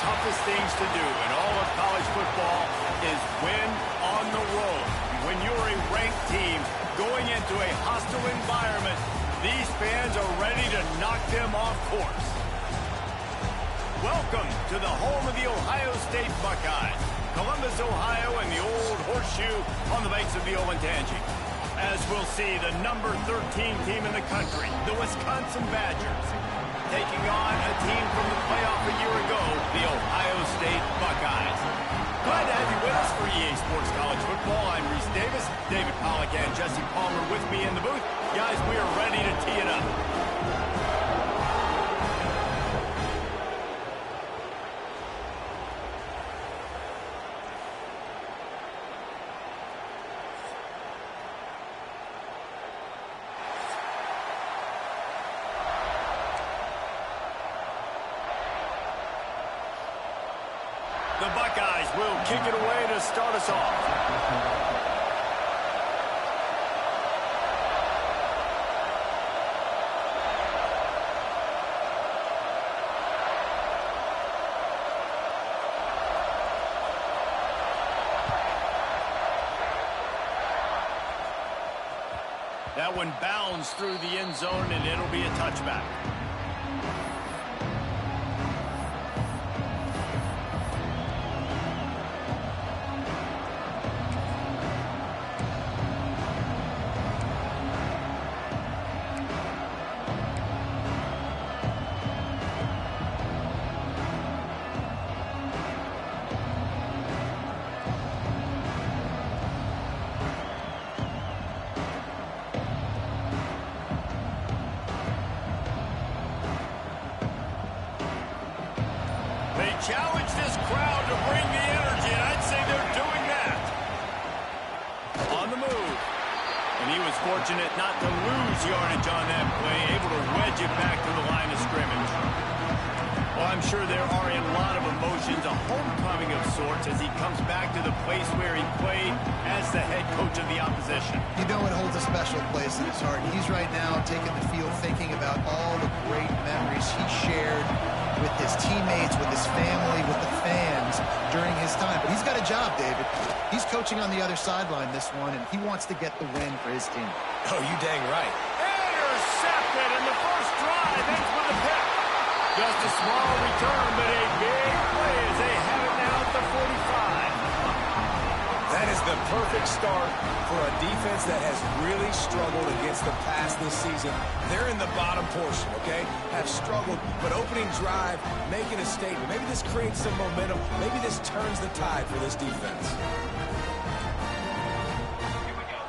toughest things to do in all of college football is win on the road. When you're a ranked team going into a hostile environment, these fans are ready to knock them off course. Welcome to the home of the Ohio State Buckeyes, Columbus, Ohio, and the old horseshoe on the banks of the Olentangy. As we'll see, the number 13 team in the country, the Wisconsin Badgers, taking on a team from the playoff a year ago, the Ohio State Buckeyes. Glad to have you with us for EA Sports College Football. I'm Reese Davis, David Pollack, and Jesse Palmer with me in the booth. Guys, we are ready to tee it up. The Buckeyes will kick it away to start us off. That one bounds through the end zone, and it'll be a touchback. Challenge this crowd to bring the energy, and I'd say they're doing that. On the move. And he was fortunate not to lose yardage on that play, able to wedge it back to the line of scrimmage. Well, I'm sure there are a lot of emotions, a homecoming of sorts, as he comes back to the place where he played as the head coach of the opposition. You know it holds a special place in his heart. He's right now taking the field thinking about all the great memories he shared with his teammates, with his family, with the fans during his time. But he's got a job, David. He's coaching on the other sideline this one, and he wants to get the win for his team. Oh, you dang right. Intercepted, and the first drive ends with a pick. Just a small return, but a big play as they have it now at the 45. That is the perfect start for a defense that has really struggled against the pass this season. They're in the bottom portion, okay? Have struggled, but opening drive, making a statement. Maybe this creates some momentum. Maybe this turns the tide for this defense. Here we go.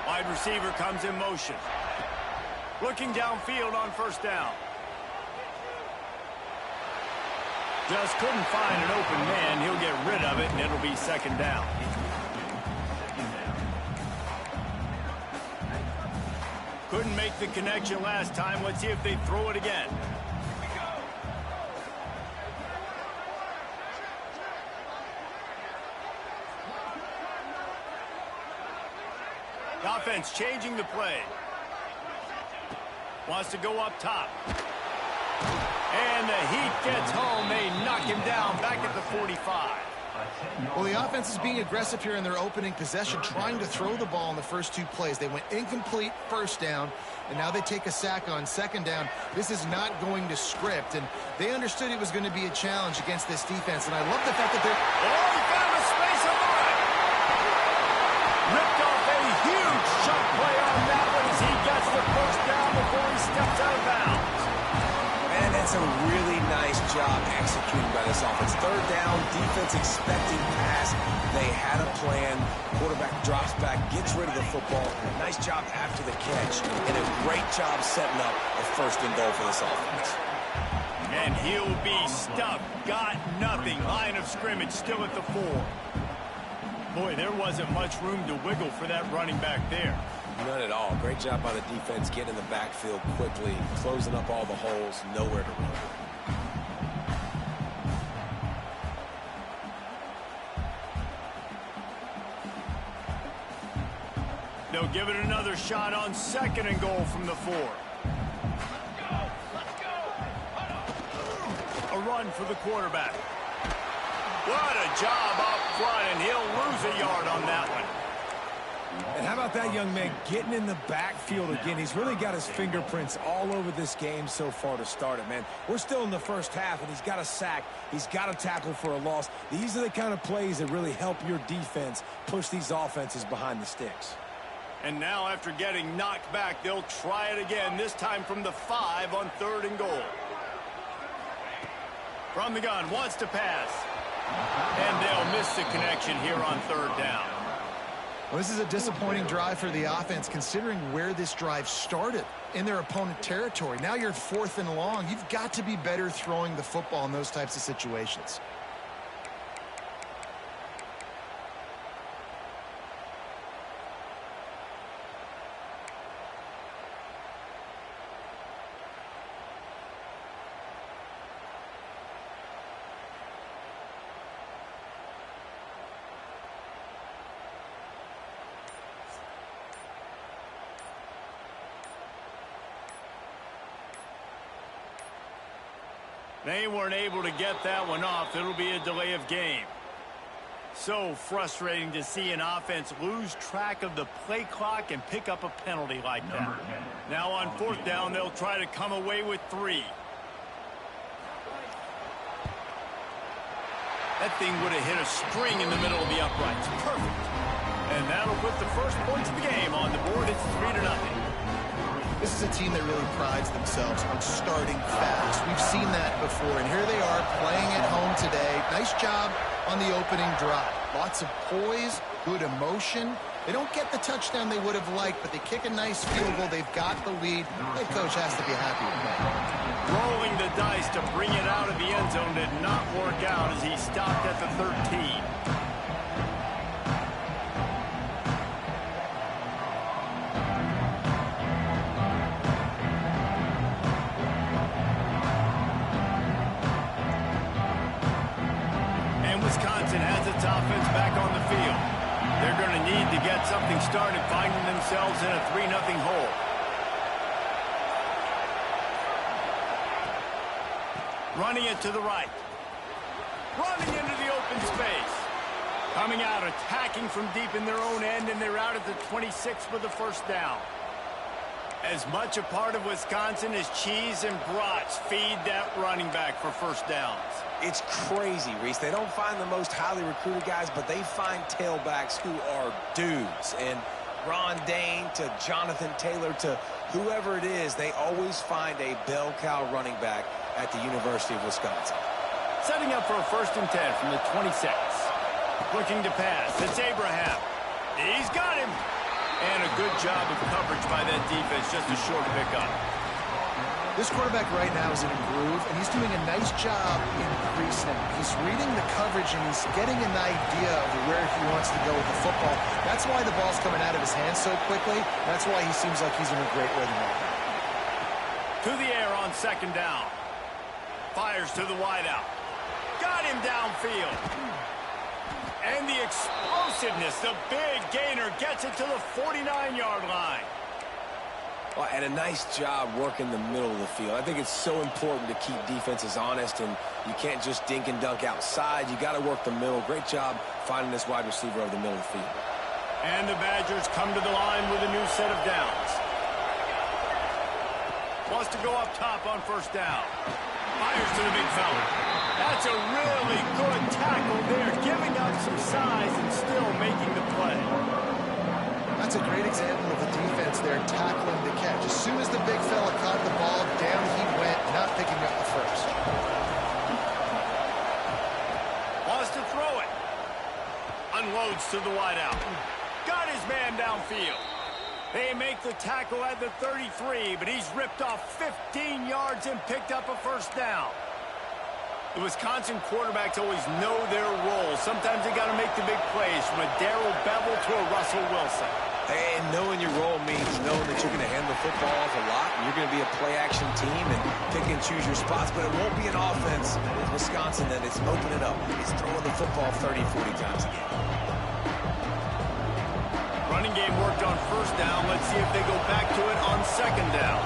Wide receiver comes in motion. Looking downfield on first down. Just couldn't find an open man. He'll get rid of it, and it'll be second down. Couldn't make the connection last time. Let's see if they throw it again. The offense changing the play. Wants to go up top. And the heat gets home. They knock him down back at the 45. Well, the offense is being aggressive here in their opening possession, trying to throw the ball in the first two plays. They went incomplete first down, and now they take a sack on second down. This is not going to script, and they understood it was going to be a challenge against this defense, and I love the fact that they're... Oh, he found a space on the right. Ripped off a huge chunk play on that one as he gets the first down before he steps out of bounds. And that's a really nice job executing by this offense. Third down, defense expecting pass. They had a plan. Quarterback drops back, gets rid of the football. Nice job after the catch, and a great job setting up a first and goal for this offense. And he'll be stuck. Got nothing. Line of scrimmage still at the 4. Boy, there wasn't much room to wiggle for that running back there. None at all. Great job by the defense getting in the backfield quickly, closing up all the holes, nowhere to run. They'll give it another shot on second and goal from the 4. A run run for the quarterback. What a job up front, and he'll lose a yard on that one. And how about that young man getting in the backfield again? He's really got his fingerprints all over this game so far to start it, man. We're still in the first half, and he's got a sack. He's got a tackle for a loss. These are the kind of plays that really help your defense push these offenses behind the sticks. And now after getting knocked back, they'll try it again, this time from the 5 on 3rd and goal. From the gun, wants to pass. And they'll miss the connection here on 3rd down. Well, this is a disappointing drive for the offense, considering where this drive started, in their opponent territory. Now you're 4th and long. You've got to be better throwing the football in those types of situations. They weren't able to get that one off. It'll be a delay of game. So frustrating to see an offense lose track of the play clock and pick up a penalty like that. Now on 4th down, they'll try to come away with 3. That thing would have hit a string in the middle of the uprights. Perfect. And that'll put the first points of the game on the board. It's 3-0. This is a team that really prides themselves on starting fast. We've seen that before, and here they are playing at home today. Nice job on the opening drive. Lots of poise, good emotion. They don't get the touchdown they would have liked, but they kick a nice field goal. They've got the lead. Head coach has to be happy with that. Rolling the dice to bring it out of the end zone did not work out as he stopped at the 13. Wisconsin has its offense back on the field. They're going to need to get something started, finding themselves in a 3-0 hole. Running it to the right. Running into the open space. Coming out, attacking from deep in their own end, and they're out at the 26 with the first down. As much a part of Wisconsin as cheese and brats feed that running back for first downs. It's crazy, Reese. They don't find the most highly recruited guys, but they find tailbacks who are dudes. And Ron Dane to Jonathan Taylor to whoever it is, they always find a bell cow running back at the University of Wisconsin. Setting up for a 1st and 10 from the 26. Looking to pass. It's Abraham. He's got him. And a good job of coverage by that defense. Just a short pickup. This quarterback right now is in a groove, and he's doing a nice job increasing it. He's reading the coverage, and he's getting an idea of where he wants to go with the football. That's why the ball's coming out of his hands so quickly. That's why he seems like he's in a great rhythm right now. To the air on 2nd down. Fires to the wideout. Got him downfield. And the explosiveness, the big gainer gets it to the 49-yard line. Well, and a nice job working the middle of the field. I think it's so important to keep defenses honest, and you can't just dink and dunk outside. You got to work the middle. Great job finding this wide receiver over the middle of the field. And the Badgers come to the line with a new set of downs. Wants to go up top on 1st down. Fires to the big fella. That's a really good tackle there, giving up some size and still making the play. That's a great example of the defense there tackling the catch. As soon as the big fella caught the ball, down he went, not picking up the first. Wants to throw it. Unloads to the wideout. Got his man downfield. They make the tackle at the 33, but he's ripped off 15 yards and picked up a 1st down. The Wisconsin quarterbacks always know their role. Sometimes they got to make the big plays, from a Darrell Bevell to a Russell Wilson. And knowing your role means knowing that you're going to hand the football off a lot, and you're going to be a play-action team and pick and choose your spots, but it won't be an offense with Wisconsin that is opening up. It's throwing the football 30, 40 times a game. Running game worked on 1st down. Let's see if they go back to it on 2nd down.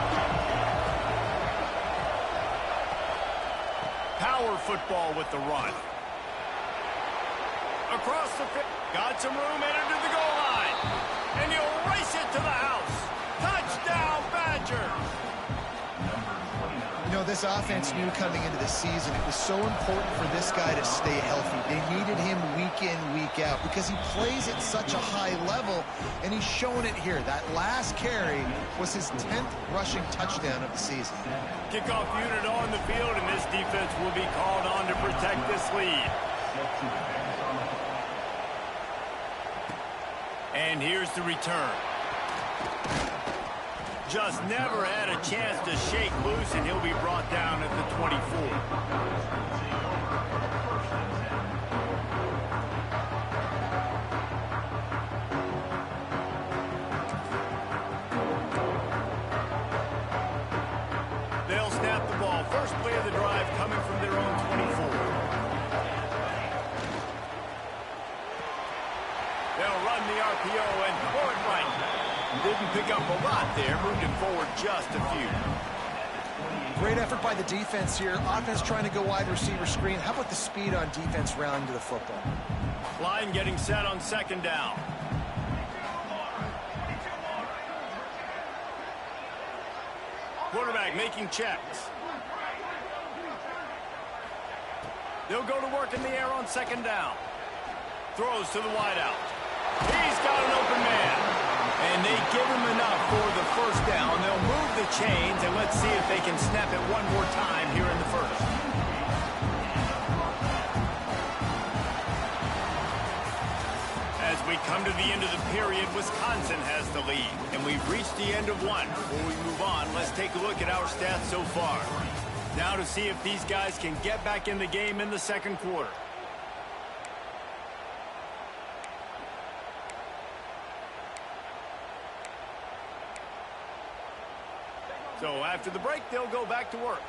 Power football with the run. Across the field. Got some room, headed to the goal line. And he'll race it to the house. Touchdown, Badger. You know, this offense knew coming into the season it was so important for this guy to stay healthy. They needed him week in, week out because he plays at such a high level, and he's showing it here. That last carry was his 10th rushing touchdown of the season. Kickoff unit on the field, and this defense will be called on to protect this lead. And here's the return. Just never had a chance to shake loose, and he'll be brought down at the 24. They'll snap the ball. First play of the drive coming from their own 24. They'll run the RPO and throw it right. Didn't pick up a lot there, moved him forward just a few. Great effort by the defense here. Offense trying to go wide receiver screen. How about the speed on defense rounding to the football? Line getting set on second down. Quarterback making checks. They'll go to work in the air on second down. Throws to the wideout. He's got an open man. And they give him enough for the first down. They'll move the chains, and let's see if they can snap it one more time here in the first. As we come to the end of the period, Wisconsin has the lead. And we've reached the end of one. Before we move on, let's take a look at our stats so far. Now to see if these guys can get back in the game in the second quarter. So after the break, they'll go back to work.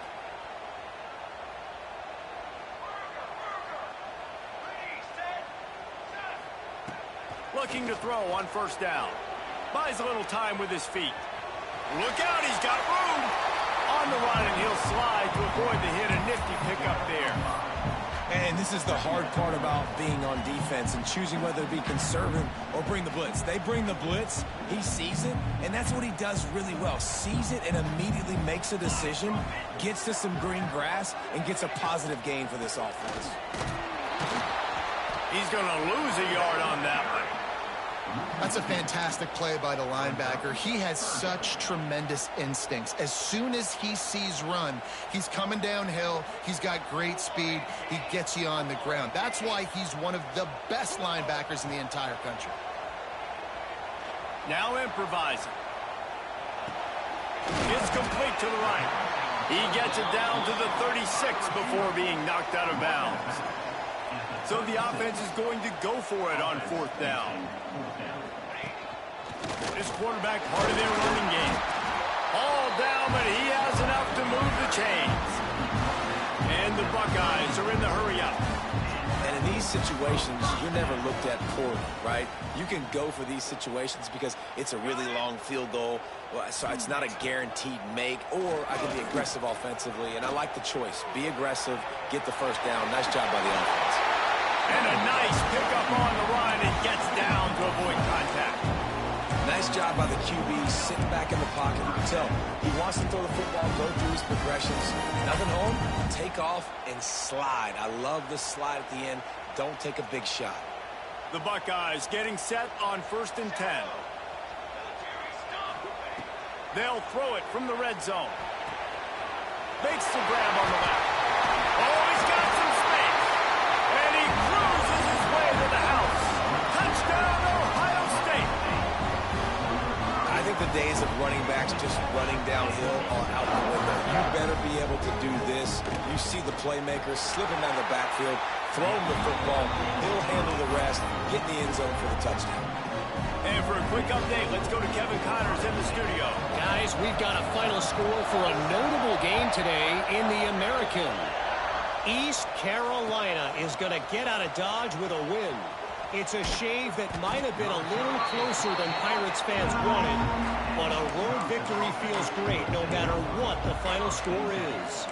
Looking to throw on first down. Buys a little time with his feet. Look out, he's got room. On the run, and he'll slide to avoid the hit. A nifty pickup there. And this is the hard part about being on defense and choosing whether to be conservative or bring the blitz. They bring the blitz, he sees it, and that's what he does really well. Sees it and immediately makes a decision, gets to some green grass, and gets a positive gain for this offense. He's going to lose a yard on that one. That's a fantastic play by the linebacker. He has such tremendous instincts. As soon as he sees run, he's coming downhill. He's got great speed. He gets you on the ground. That's why he's one of the best linebackers in the entire country. Now improvising. It's complete to the right. He gets it down to the 36 before being knocked out of bounds. So the offense is going to go for it on fourth down. This quarterback part of their running game. All down, but he has enough to move the chains. And the Buckeyes are in the hurry up. And in these situations, you're never looked at poorly, right? You can go for these situations because it's a really long field goal, so it's not a guaranteed make, or I can be aggressive offensively, and I like the choice. Be aggressive, get the first down. Nice job by the offense. And a nice pickup on the run, and gets down to avoid contact. Nice job by the QB, sitting back in the pocket. You can tell he wants to throw the football, go through his progressions. Nothing home, take off and slide. I love the slide at the end. Don't take a big shot. The Buckeyes getting set on 1st and 10. They'll throw it from the red zone. Makes the grab on the left. Oh, he's got some space. And he cruises his way to the house. Touchdown, Ohio State. I think the days of running backs just running downhill are out the window. You better be able to do this. You see the playmaker slipping down the backfield, throw him the football. He'll handle the rest, get in the end zone for the touchdown. And for a quick update, let's go to Kevin Connors in the studio. Guys, we've got a final score for a notable game today in the American. East Carolina is going to get out of Dodge with a win. It's a shave that might have been a little closer than Pirates fans wanted, but a road victory feels great no matter what the final score is.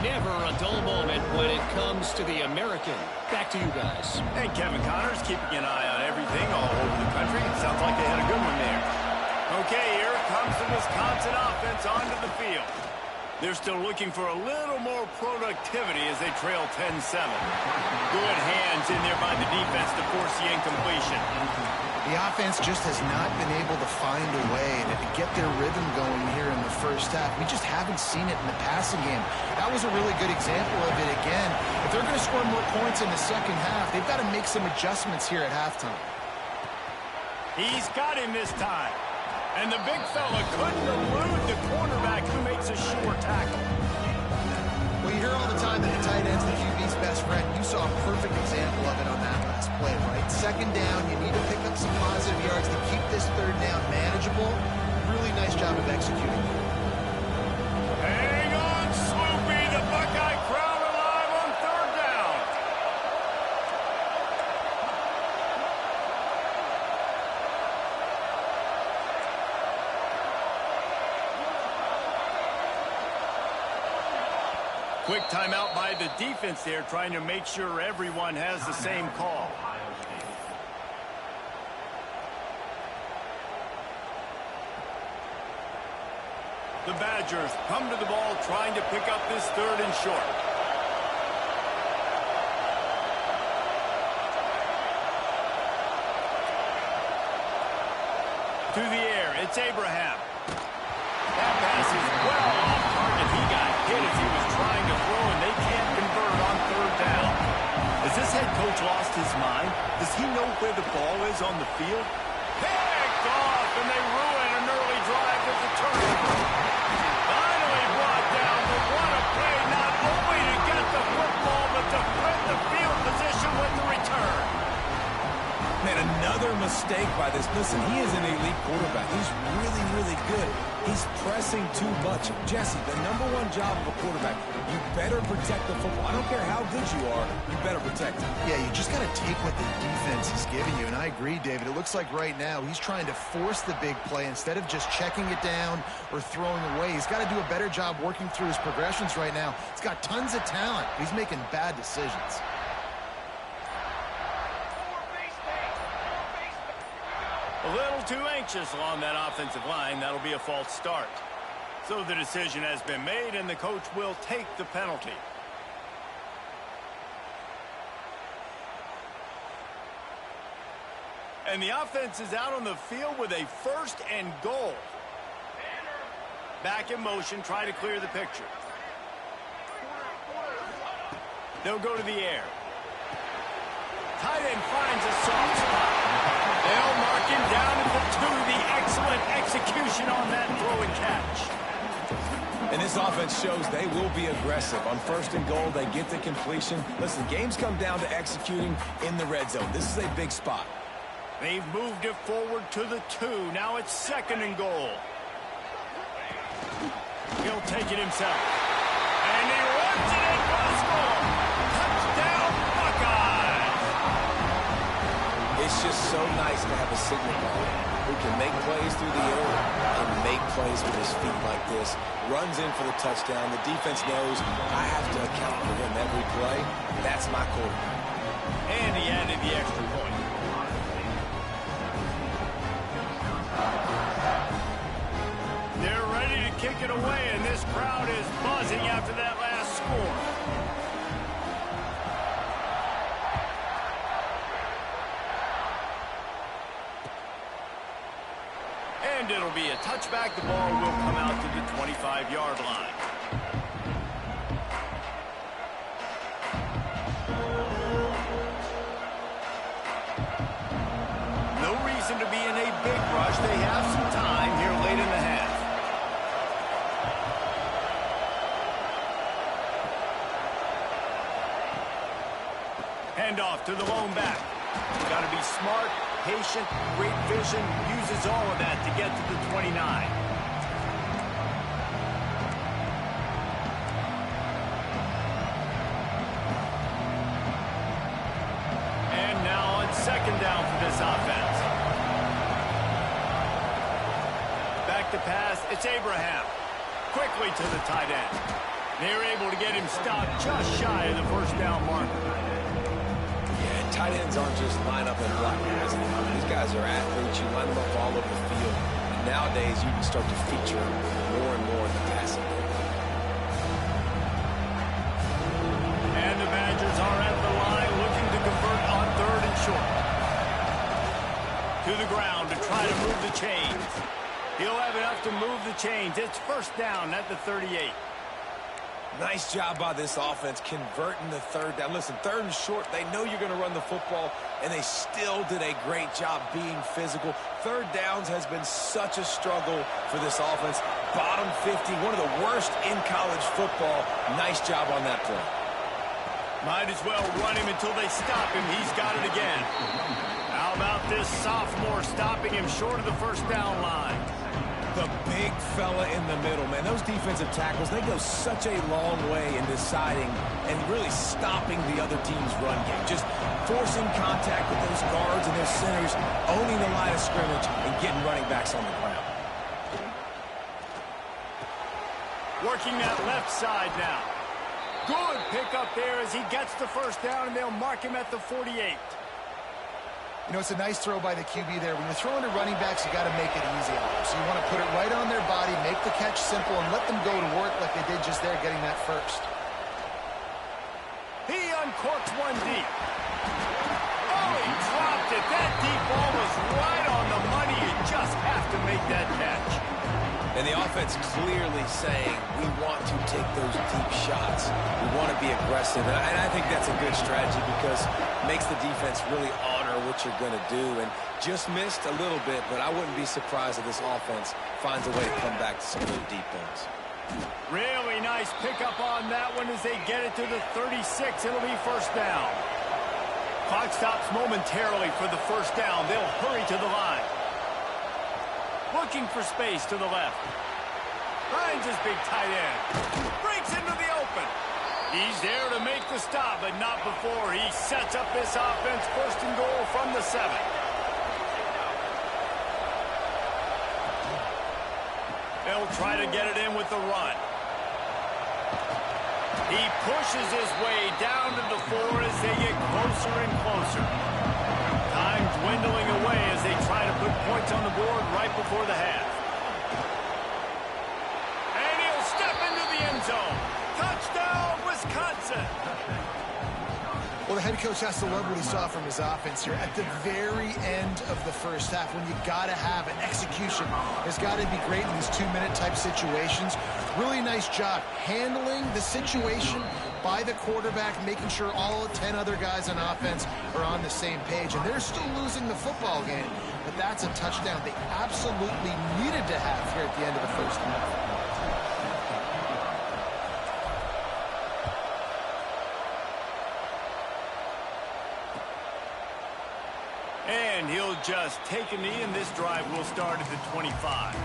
Never a dull moment when it comes to the American. Back to you guys. And Kevin Connors keeping an eye on everything all over the country. It sounds like they had a good one there. Okay, here comes the Wisconsin offense onto the field. They're still looking for a little more productivity as they trail 10-7. Good hands in there by the defense to force the incompletion. The offense just has not been able to find a way to get their rhythm going here in the first half. We just haven't seen it in the passing game. That was a really good example of it again. If they're going to score more points in the second half, they've got to make some adjustments here at halftime. He's got him this time. And the big fella couldn't elude the quarterback who makes a sure tackle. Well, you hear all the time that a tight end's the QB's best friend. You saw a perfect example of it on that last play, right? Second down, you need to pick up some positive yards to keep this third down manageable. Really nice job of executing. Hang on, Sloopy. The Buckeye crowd alive on third down. Quick timeout by the defense there, trying to make sure everyone has the same call. The Badgers come to the ball, trying to pick up this third and short. To the air, it's Abraham. That pass is well off target. He got hit as he was trying to throw, and they can't convert on third down. Has this head coach lost his mind? Does he know where the ball is on the field? Picked off, and they ruin an early drive with the turnover. Finally brought down, but what a play, not only to get the football, but to win the field position with the return. Man, another mistake by this. Listen, he is an elite quarterback. He's really, really good. He's pressing too much. Jesse, the #1 job of a quarterback, you better protect the football. I don't care how good you are, you better protect it. Yeah, you just got to take what the defense is giving you, and I agree, David. It looks like right now he's trying to force the big play instead of just checking it down or throwing away. He's got to do a better job working through his progressions right now. He's got tons of talent. He's making bad decisions. A little too anxious along that offensive line. That'll be a false start. So the decision has been made, and the coach will take the penalty. And the offense is out on the field with a 1st and goal. Back in motion, try to clear the picture. They'll go to the air. Tight end finds a soft spot. They'll mark him down at the 2. The excellent execution on that throw and catch. And this offense shows they will be aggressive. On 1st and goal, they get the completion. Listen, games come down to executing in the red zone. This is a big spot. They've moved it forward to the 2. Now it's 2nd and goal. He'll take it himself. And he runs it in for the score. Touchdown, Buckeyes! It's just so nice to have a signal guy who can make plays through the air and make plays with his feet like this. Runs in for the touchdown. The defense knows I have to account for him every play. That's my quarterback. And he added the extra point. They're ready to kick it away, and this crowd is buzzing after that last score. And it'll be a touchback. The ball will come out to the 25-yard line. No reason to be in a big rush. They have some time here late in the half. Handoff to the lone back. Got to be smart, patient, great vision. Uses all of that to get to the 29. And now on 2nd down for this offense. Back to pass. It's Abraham. Quickly to the tight end. They're able to get him stopped just shy of the first down marker. Yeah, and tight ends aren't just line up and block guys anymore. These guys are athletes. You line them up all over the field. And nowadays, you can start to feature them more and more in the passing game. And the Badgers are at the line looking to convert on 3rd and short. To the ground to try to move the chains. He'll have enough to move the chains. It's first down at the 38. Nice job by this offense converting the 3rd down. Listen, 3rd and short, they know you're going to run the football, and they still did a great job being physical. 3rd downs has been such a struggle for this offense. Bottom 50, one of the worst in college football. Nice job on that play. Might as well run him until they stop him. He's got it again. How about this sophomore stopping him short of the first down line? The big fella in the middle, man. Those defensive tackles, they go such a long way in deciding and really stopping the other team's run game. Just forcing contact with those guards and those centers, owning the line of scrimmage, and getting running backs on the ground. Working that left side now. Good pick up there as he gets the first down, and they'll mark him at the 48. You know, it's a nice throw by the QB there. When you're throwing to running backs, you got to make it easy on them. So you want to put it right on their body, make the catch simple, and let them go to work like they did just there, getting that first. He uncorks one deep. Oh, he dropped it. That deep ball was right on the money. You just have to make that catch. And the offense clearly saying, we want to take those deep shots. We want to be aggressive. And I think that's a good strategy because it makes the defense really honor what you're going to do. And just missed a little bit, but I wouldn't be surprised if this offense finds a way to come back to some of those deep ones. Really nice pickup on that one as they get it to the 36. It'll be first down. Clock stops momentarily for the first down. They'll hurry to the line. Looking for space to the left. Finds his big tight end. Breaks into the open. He's there to make the stop, but not before he sets up this offense. First and goal from the 7. They'll try to get it in with the run. He pushes his way down to the 4 as they get closer and closer. Time dwindling away as they try to put points on the board right before the half. And he'll step into the end zone. Touchdown, Wisconsin. Well, the head coach has to love what he saw from his offense here at the very end of the first half when you got to have an execution. It's got to be great in these 2-minute type situations. Really nice job handling the situation by the quarterback, making sure all 10 other guys on offense are on the same page. And they're still losing the football game, but that's a touchdown they absolutely needed to have here at the end of the first half. And he'll just take a knee, and this drive will start at the 25.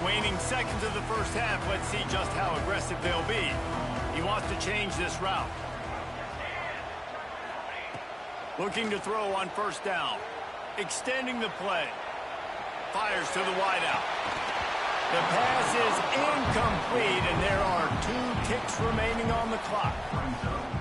Waning seconds of the first half. Let's see just how aggressive they'll be. He wants to change this route. Looking to throw on first down. Extending the play. Fires to the wideout. The pass is incomplete, and there are 2 ticks remaining on the clock.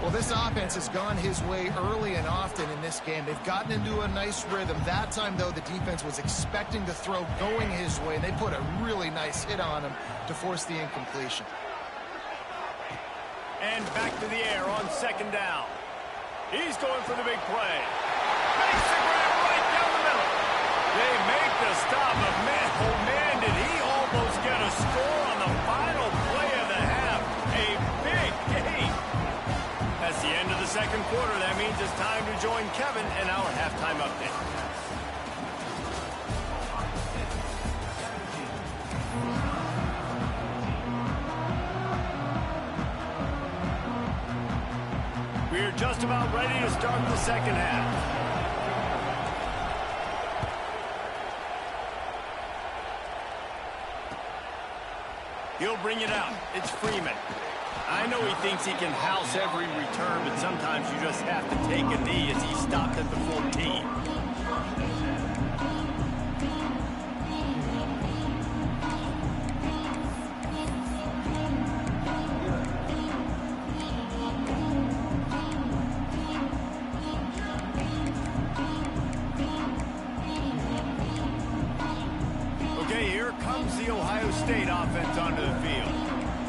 Well, this offense has gone his way early and often in this game. They've gotten into a nice rhythm. That time, though, the defense was expecting to throw going his way. They put a really nice hit on him to force the incompletion. And back to the air on second down. He's going for the big play. Makes the grab right down the middle. They make the stop, but man, oh man, did he almost get a score on the final play of the half. A big game. That's the end of the second quarter. That means it's time to join Kevin in our halftime update. We're just about ready to start the second half. He'll bring it out. It's Freeman. I know he thinks he can house every return, but sometimes you just have to take a knee as he stopped at the 14. Okay, here comes the Ohio State offense onto the field.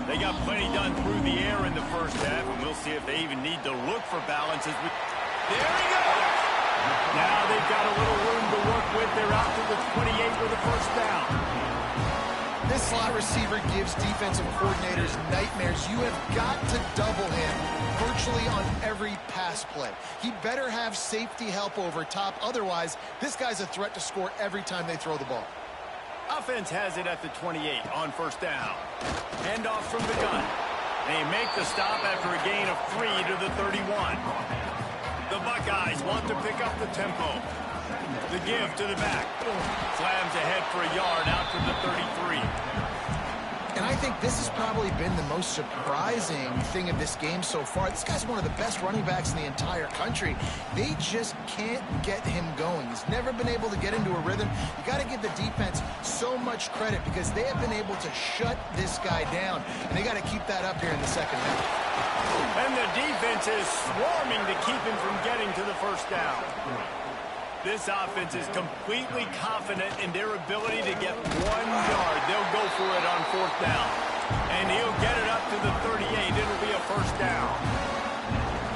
They got plenty done through the air in the first half, and we'll see if they even need to look for balance as we... There he goes! Now they've got a little room to work with. They're out to the 28 with a first down. This slot receiver gives defensive coordinators nightmares. You have got to double him virtually on every pass play. He better have safety help over top. Otherwise, this guy's a threat to score every time they throw the ball. Offense has it at the 28 on first down. Handoff from the gun. They make the stop after a gain of 3 to the 31. The Buckeyes want to pick up the tempo. The give to the back. Slams ahead for a yard out to the 33. And I think this has probably been the most surprising thing of this game so far. This guy's one of the best running backs in the entire country. They just can't get him going. He's never been able to get into a rhythm. You got to give the defense so much credit because they have been able to shut this guy down. And they got to keep that up here in the second half. And the defense is swarming to keep him from getting to the first down. This offense is completely confident in their ability to get 1 yard. They'll go for it on fourth down. And he'll get it up to the 38. It'll be a first down.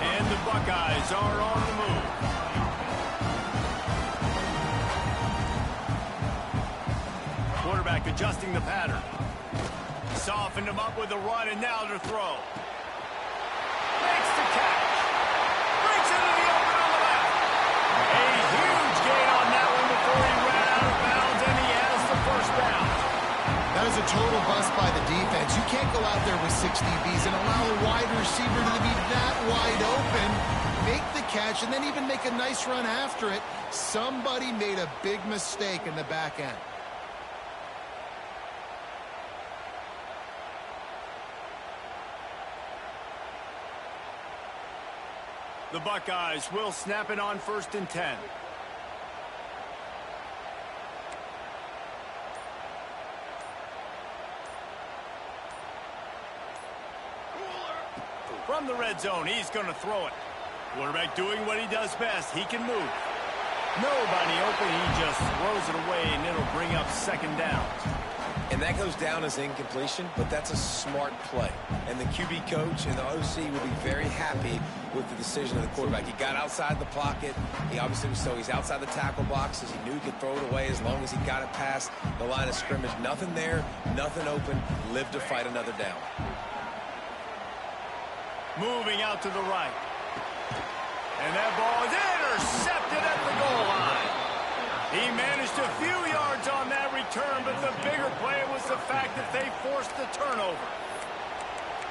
And the Buckeyes are on the move. Quarterback adjusting the pattern. Softened him up with a run, and now to throw. Makes the catch. Breaks into the open on the left. A huge gain on that one before he ran out of bounds, and he has the first down. That is a total bust by the defense. You can't go out there with 6 DBs and allow a wide receiver to be that wide open, make the catch, and then even make a nice run after it. Somebody made a big mistake in the back end. The Buckeyes will snap it on 1st and 10. From the red zone, he's going to throw it. Quarterback doing what he does best. He can move. Nobody open. He just throws it away, and it'll bring up second down. And that goes down as incompletion, but that's a smart play. And the QB coach and the OC will be very happy with the decision of the quarterback. He got outside the pocket. He obviously was so he's outside the tackle boxes. He knew he could throw it away as long as he got it past the line of scrimmage. Nothing there, nothing open. Live to fight another down. Moving out to the right. And that ball is intercepted at the goal line. He managed a few yards on that return, but the bigger play was the fact that they forced the turnover.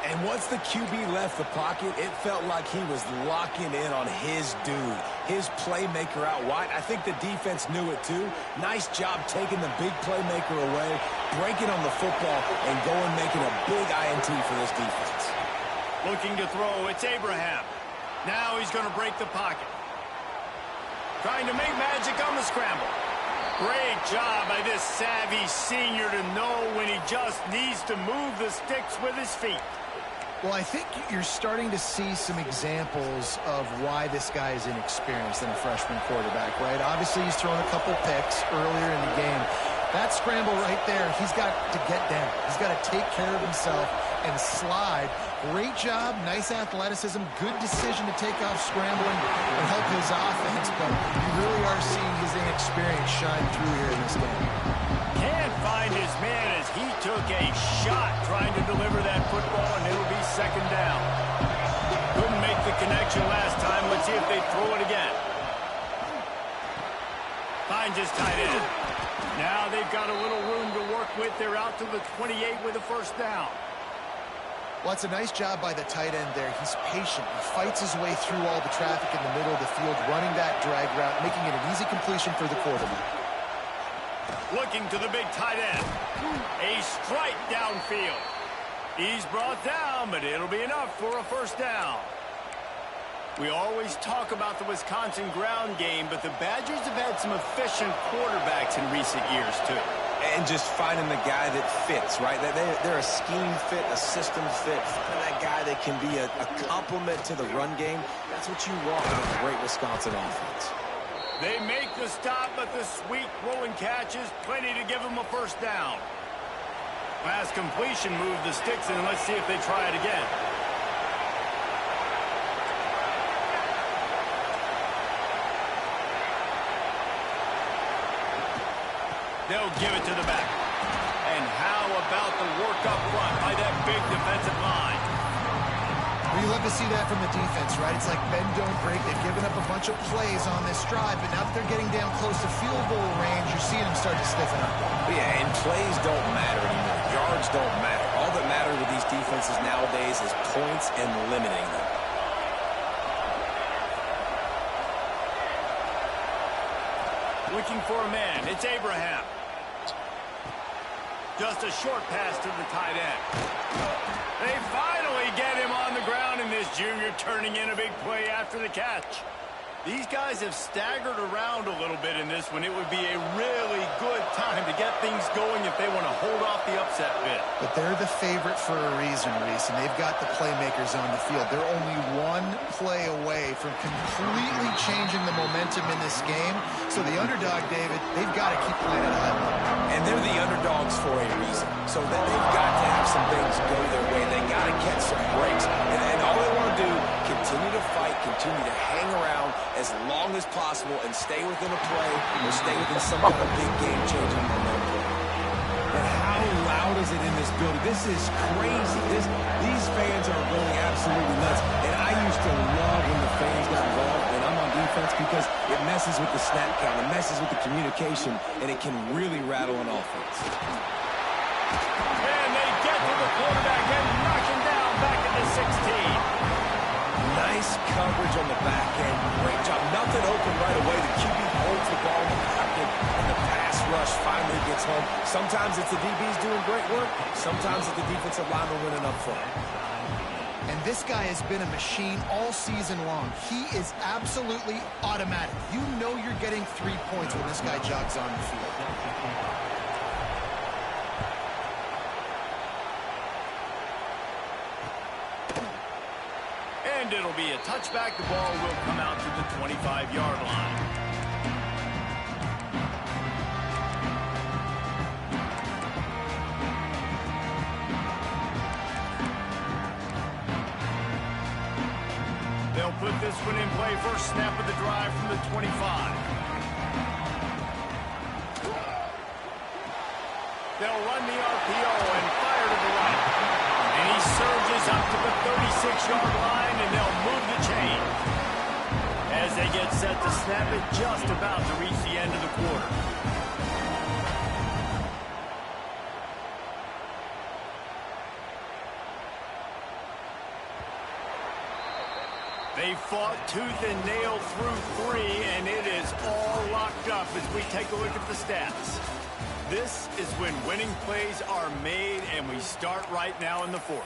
And once the QB left the pocket, it felt like he was locking in on his dude, his playmaker out wide. I think the defense knew it too. Nice job taking the big playmaker away, breaking on the football, and going making a big INT for this defense. Looking to throw, it's Abraham. Now he's going to break the pocket. Trying to make magic on the scramble. Great job by this savvy senior to know when he just needs to move the sticks with his feet. Well, I think you're starting to see some examples of why this guy is inexperienced in a freshman quarterback, right? Obviously, he's thrown a couple picks earlier in the game. That scramble right there, he's got to get down. He's got to take care of himself and slide. Great job, nice athleticism, good decision to take off scrambling and help his offense, but you really are seeing his inexperience shine through here in this game. Can't find his man as he took a shot trying to deliver that football, and it'll be second down. Couldn't make the connection last time. Let's see if they throw it again. Finds his tight end. Now they've got a little room to work with. They're out to the 28 with a first down. Well, it's a nice job by the tight end there. He's patient. He fights his way through all the traffic in the middle of the field, running that drag route, making it an easy completion for the quarterback. Looking to the big tight end. A strike downfield. He's brought down, but it'll be enough for a first down. We always talk about the Wisconsin ground game, but the Badgers have had some efficient quarterbacks in recent years, too. And just finding the guy that fits, right? They're a scheme fit, a system fit. Finding that guy that can be a complement to the run game. That's what you want in a great Wisconsin offense. They make the stop, but the sweet rolling catch is plenty to give them a first down. Last completion moved the sticks, and let's see if they try it again. They'll give it to the back. And how about the work up front by that big defensive line? Well, you love to see that from the defense, right? It's like bend, don't break. They've given up a bunch of plays on this drive, but now that they're getting down close to field goal range, you're seeing them start to stiffen up. Yeah, and plays don't matter anymore. Yards don't matter. All that matters with these defenses nowadays is points and limiting them. Looking for a man. It's Abraham. Just a short pass to the tight end. They finally get him on the ground, and this junior turning in a big play after the catch. These guys have staggered around a little bit in this one. It would be a really good time to get things going if they want to hold off the upset bid. But they're the favorite for a reason, Reese, and they've got the playmakers on the field. They're only one play away from completely changing the momentum in this game. So the underdog, David, they've got to keep playing at a high level. And they're the underdogs for a reason. So that they've got to have some things go their way. They got to catch some breaks. And all they want to do, continue to fight, continue to hang around as long as possible and stay within a play or stay within some kind of big game-changing momentum. But how loud is it in this building? This is crazy. These fans are going absolutely nuts. And I used to love when the fans got involved when I'm on defense because it messes with the snap count, it messes with the communication, and it can really rattle an offense. And they get to the quarterback and knock him down back at the 16. Nice coverage on the back end. Great job. Nothing open right away. The QB holds the ball in the pocket, and the pass rush finally gets home. Sometimes it's the DBs doing great work. Sometimes it's the defensive lineman winning up front. And this guy has been a machine all season long. He is absolutely automatic. You know you're getting 3 points when this guy jogs on the field. And it'll be a touchback. The ball will come out to the 25-yard line. They'll put this one in play. First snap of the drive from the 25. They'll run the RPO and fire to the right. And he surges up to the 36-yard line, and they'll move the chain. As they get set to snap it, just about to reach the end of the quarter. They fought tooth and nail through 3, and it is all locked up as we take a look at the stats. This is when winning plays are made, and we start right now in the 4th.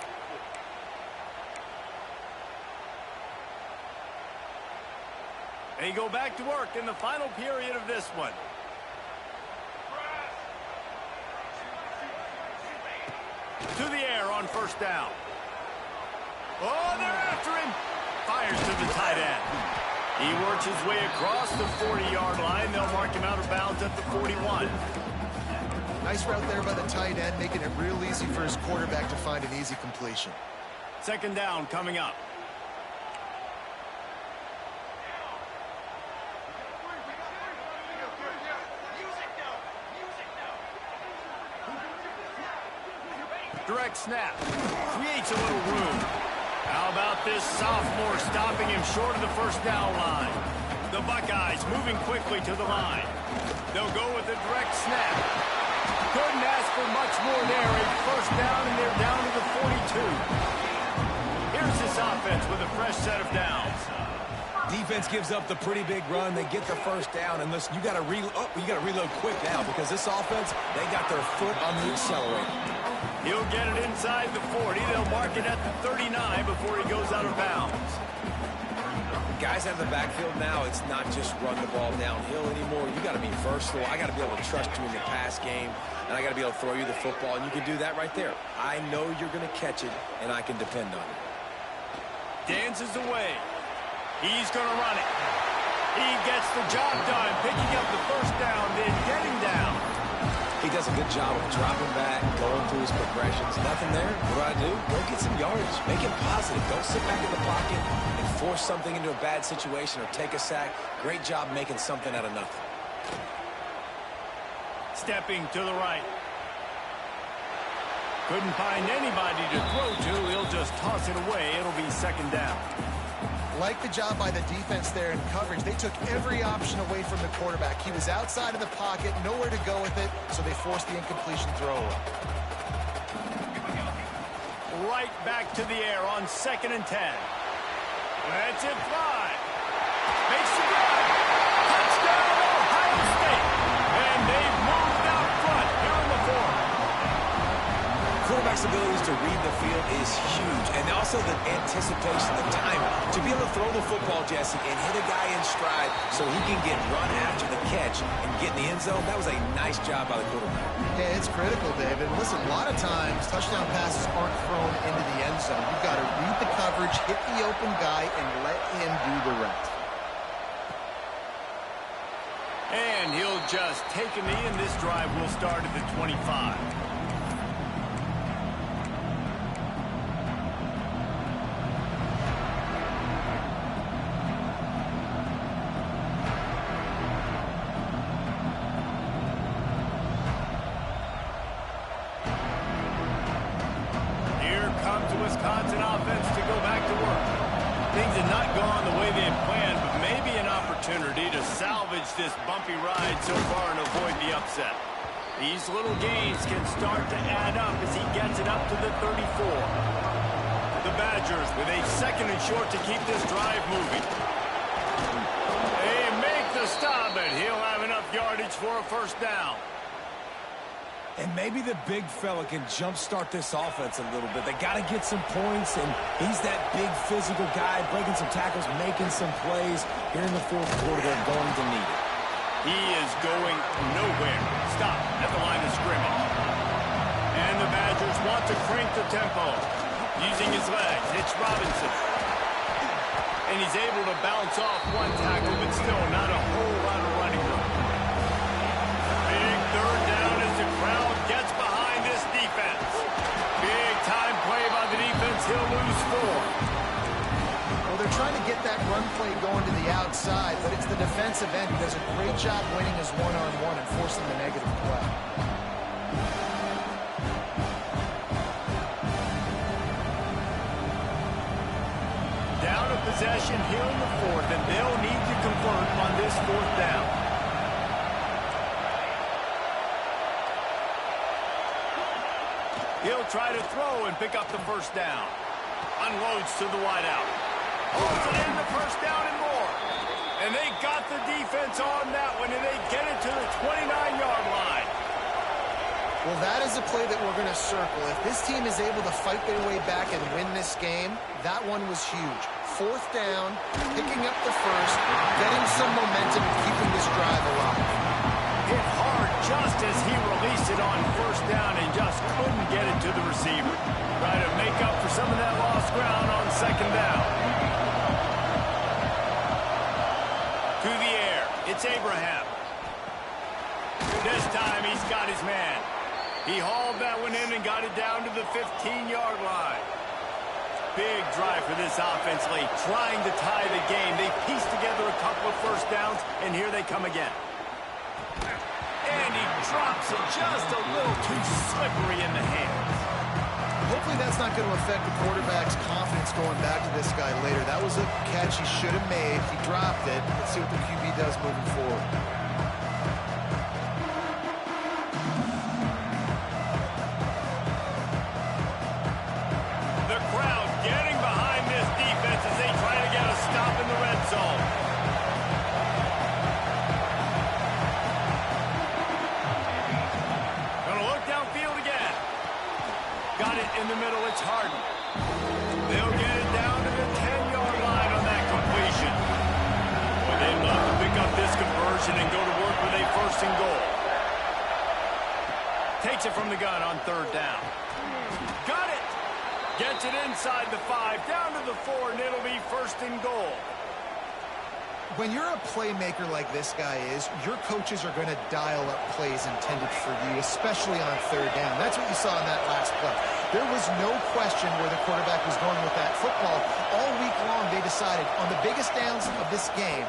They go back to work in the final period of this one. To the air on first down. Oh, they're after him. Fires to the tight end. He works his way across the 40-yard line. They'll mark him out of bounds at the 41. Nice route there by the tight end, making it real easy for his quarterback to find an easy completion. Second down coming up. Direct snap. Creates a little room. How about this sophomore stopping him short of the first down line? The Buckeyes moving quickly to the line. They'll go with a direct snap. Couldn't ask for much more there. A first down, and they're down to the 42. Here's this offense with a fresh set of downs. Defense gives up the pretty big run. They get the first down, and listen, you got to reload quick now because this offense, they got their foot on the accelerator. He'll get it inside the 40. They'll mark it at the 39 before he goes out of bounds. Guys out of the backfield now, it's not just run the ball downhill anymore. You got to be versatile. I got to be able to trust you in the pass game, and I got to be able to throw you the football, and you can do that right there. I know you're going to catch it, and I can depend on it. Dances away. He's going to run it. He gets the job done, picking up the first down, then getting down. He does a good job of dropping back, going through his progressions. Nothing there. What do? Go get some yardage. Make it positive. Don't sit back in the pocket and force something into a bad situation or take a sack. Great job making something out of nothing. Stepping to the right. Couldn't find anybody to throw to. He'll just toss it away. It'll be second down. Like the job by the defense there in coverage. They took every option away from the quarterback. He was outside of the pocket, nowhere to go with it, so they forced the incompletion throw. Right back to the air on 2nd and 10. Let's it fly. Makes the grab. Touchdown, Ohio State. And they've moved out front here in the fourth. Quarterback's abilities to read the field is huge, and also the anticipation, the timing. To be able to throw the football, Jesse, and hit a guy in stride so he can get run after the catch and get in the end zone, that was a nice job by the quarterback. Yeah, it's critical, David. Listen, a lot of times, touchdown passes aren't thrown into the end zone. You've got to read the coverage, hit the open guy, and let him do the rest. And he'll just take a knee, and this drive will start at the 25. Wisconsin offense to go back to work. Things have not gone the way they had planned, but maybe an opportunity to salvage this bumpy ride so far and avoid the upset. These little gains can start to add up as he gets it up to the 34. The Badgers with a 2nd and short to keep this drive moving. They make the stop, and he'll have enough yardage for a first down. And maybe the big fella can jumpstart this offense a little bit. They got to get some points, and he's that big physical guy, breaking some tackles, making some plays. Here in the fourth quarter, they're going to need it. He is going nowhere. Stop at the line of scrimmage. And the Badgers want to crank the tempo. Using his legs, it's Robinson. And he's able to bounce off one tackle, but still not a whole lot of running room. Big third down as the crowd gets behind this defense. Big time play by the defense. He'll lose 4. Well, they're trying to get that run play going to the outside, but it's the defensive end who does a great job winning his one-on-one and forcing the negative play. Down a possession here in the fourth, and they'll need to convert on this 4th down. He'll try to throw and pick up the first down. Unloads to the wideout. Holds it in the first down and more. And they got the defense on that one, and they get it to the 29-yard line. Well, that is a play that we're going to circle. If this team is able to fight their way back and win this game, that one was huge. 4th down, picking up the first, getting some momentum and keeping this drive alive. Hit hard just as he released it on first down and just couldn't get it to the receiver. Try to make up for some of that lost ground on 2nd down. To the air, it's Abraham. This time he's got his man. He hauled that one in and got it down to the 15-yard line. Big drive for this offense late, trying to tie the game. They pieced together a couple of first downs, and here they come again. And he drops it just a little too slippery in the hands. Hopefully that's not going to affect the quarterback's confidence going back to this guy later. That was a catch he should have made. He dropped it. Let's see what the QB does moving forward. The crowd getting behind this defense as they try to get a stop in the red zone. Gonna look downfield again. Takes it from the gun on third down. Got it. Gets it inside the 5, down to the 4, and it'll be first and goal. When you're a playmaker like this guy is, your coaches are going to dial up plays intended for you, especially on third down. That's what you saw in that last play. There was no question where the quarterback was going with that football. All week long, they decided on the biggest downs of this game,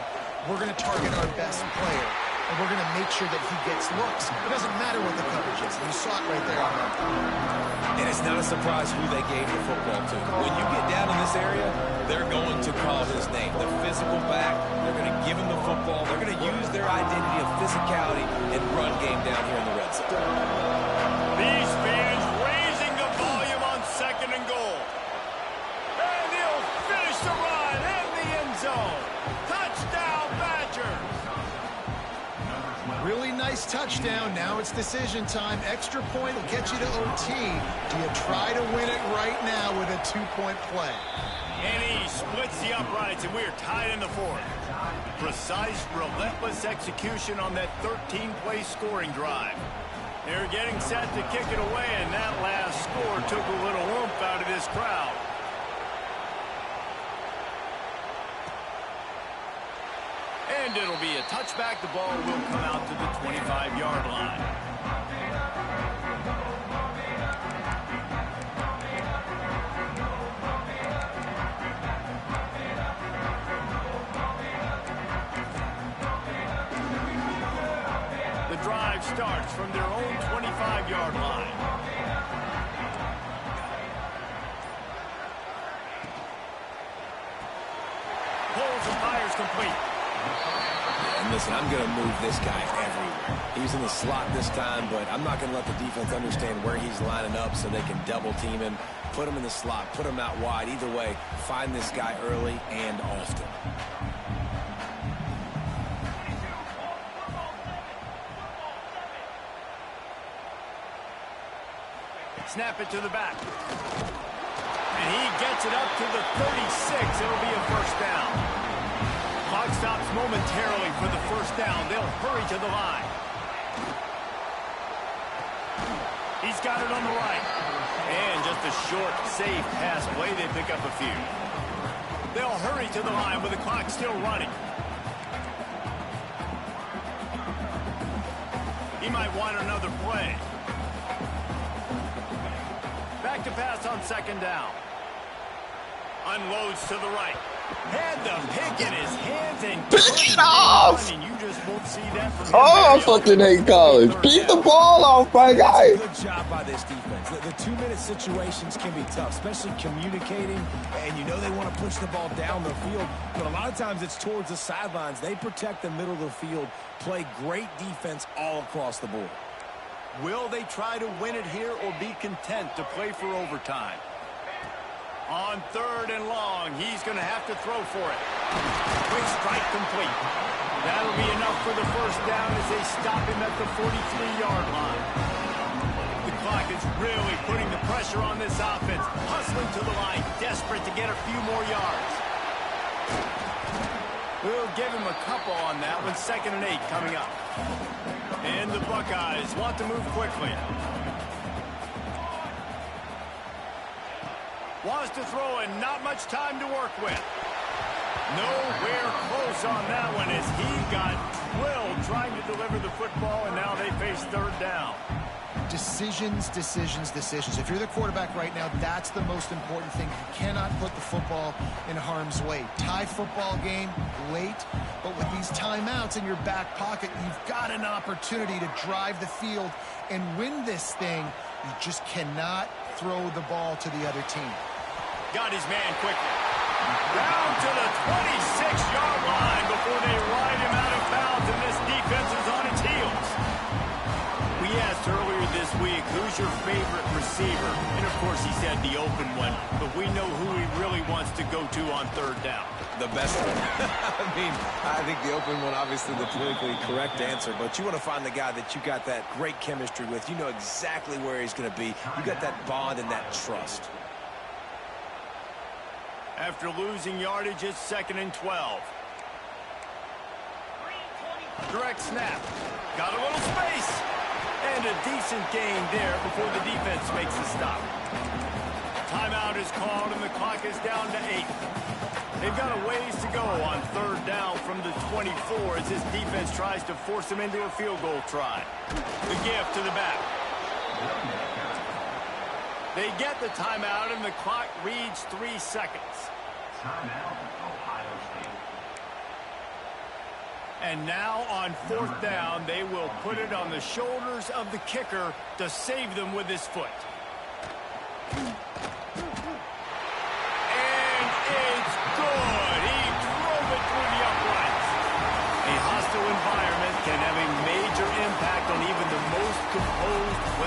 we're going to target our best player, and we're going to make sure that he gets looks. It doesn't matter what the coverage is. You saw it right there on that play. And it's not a surprise who they gave the football to. When you get down in this area, they're going to call his name. The physical back, they're going to give him the football. They're going to use their identity of physicality and run game down here in the red zone. These fans raising the volume on second and goal. And he'll finish the run in the end zone. Touchdown, Badgers. Really nice touchdown. Now it's decision time. Extra point will get you to OT. Do you try to win it right now with a 2-point play? And he splits the uprights, and we're tied in the 4th. Precise, relentless execution on that 13-play scoring drive. They're getting set to kick it away, and that last score took a little oomph out of this crowd. And it'll be a touchback. The ball will come out to the 25-yard line. The drive starts from their own 25-yard line. Pulls and fires complete. And listen, I'm going to move this guy everywhere. He's in the slot this time, but I'm not going to let the defense understand where he's lining up so they can double team him, put him in the slot, put him out wide. Either way, find this guy early and often. Snap it to the back. And he gets it up to the 36. It'll be a first down. Clock stops momentarily for the first down. They'll hurry to the line. He's got it on the right. And just a short, safe pass play. They pick up a few. They'll hurry to the line with the clock still running. He might want another play. Back to pass on second down. Unloads to the right. Had the pick in his hands and pick it off. And you just won't see that from oh, I fucking hate college. Beat the ball off, my guy. Good job by this defense. The 2-minute situations can be tough, especially communicating. And you know they want to push the ball down the field, but a lot of times it's towards the sidelines. They protect the middle of the field, play great defense all across the board. Will they try to win it here or be content to play for overtime? On third and long, he's going to have to throw for it. Quick strike complete. That'll be enough for the first down as they stop him at the 43-yard line. The clock is really putting the pressure on this offense. Hustling to the line, desperate to get a few more yards. We'll give him a couple on that one. 2nd and 8 coming up. And the Buckeyes want to move quickly. Wants to throw and not much time to work with. Nowhere close on that one as he got drilled trying to deliver the football, and now they face third down. Decisions, decisions, decisions. If you're the quarterback right now, that's the most important thing. You cannot put the football in harm's way. Tie football game late, but with these timeouts in your back pocket, you've got an opportunity to drive the field and win this thing. You just cannot throw the ball to the other team. Got his man quickly. Down to the 26-yard line before they ride him out of bounds, and this defense is on its heels. We asked earlier this week, who's your favorite receiver? And, of course, he said the open one, but we know who he really wants to go to on third down. The best one. I think the open one, obviously the politically correct answer, but you want to find the guy that you got that great chemistry with. You know exactly where he's going to be. You got that bond and that trust. After losing yardage, it's 2nd and 12. Direct snap. Got a little space. And a decent gain there before the defense makes the stop. Timeout is called, and the clock is down to 8. They've got a ways to go on third down from the 24 as this defense tries to force them into a field goal try. The gift to the back. They get the timeout, and the clock reads 3 seconds. Timeout, Ohio State. And now on fourth down, they will put it on the shoulders of the kicker to save them with his foot. And it's good. He drove it through the uprights. A hostile environment can have a major impact on even the most composed